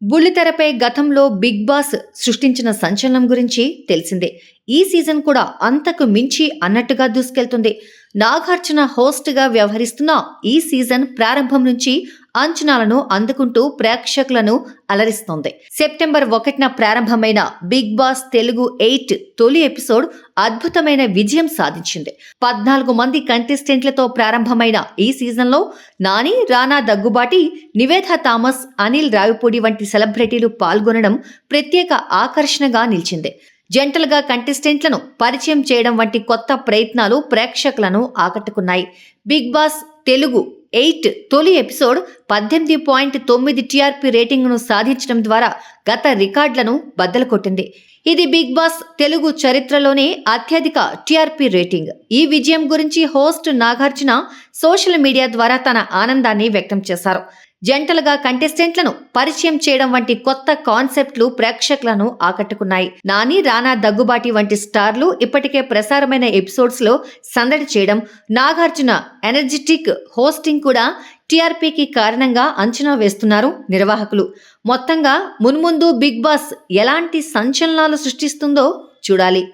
బుల్లితెరపై గతంలో big boss సృష్టించిన సంచలనం గురించి తెలిసిందే. ఈ సీజన్ కూడా అంతకు మించి అన్నట్టుగా దూసుకెళ్తుంది. నాగార్జున హోస్ట్‌గా వ్యవహరిస్తున్న ఈ సీజన్ ప్రారంభం నుంచి అంచనాలను అందుకుంటూ ప్రేక్షకులను అలరిస్తోంది. సెప్టెంబర్ 1న ప్రారంభమైన బిగ్ బాస్ తెలుగు 8 తొలి ఎపిసోడ్ అద్భుతమైన విజయం సాధించింది. 14 మంది కంటెస్టెంట్లతో ప్రారంభమైన ఈ సీజన్లో నాని, రానా దగ్గుబాటి, నివేదా థామస్, అనిల్ రావిపూడి వంటి సెలబ్రిటీలు పాల్గొనడం ప్రత్యేక ఆకర్షణగా నిలిచింది. జంటలుగా కంటెస్టెంట్లను పరిచయం చేయడం వంటి కొత్త ప్రయత్నాలు ప్రేక్షకులను ఆకట్టుకున్నాయి. బిగ్ బాస్ తెలుగు 8 తొలి ఎపిసోడ్ 18.9 టీఆర్పీ రేటింగ్ను సాధించడం ద్వారా గత రికార్డులను బద్దలు కొట్టింది. ఇది బిగ్ బాస్ తెలుగు చరిత్రలోనే అత్యధిక టీఆర్పీ రేటింగ్. ఈ విజయం గురించి హోస్ట్ నాగార్జున సోషల్ మీడియా ద్వారా తన ఆనందాన్ని వ్యక్తం చేశారు. జంటలుగా కంటెస్టెంట్లను పరిచయం చేయడం వంటి కొత్త కాన్సెప్ట్లు ప్రేక్షకులను ఆకట్టుకున్నాయి. నాని, రానా దగ్గుబాటి వంటి స్టార్లు ఇప్పటికే ప్రసారమైన ఎపిసోడ్స్లో సందడి చేయడం, నాగార్జున ఎనర్జెటిక్ హోస్టింగ్ కూడా టీఆర్పీకి కారణంగా అంచనా వేస్తున్నారు నిర్వాహకులు. మొత్తంగా మున్ముందు బిగ్ బాస్ ఎలాంటి సంచలనాలు సృష్టిస్తుందో చూడాలి.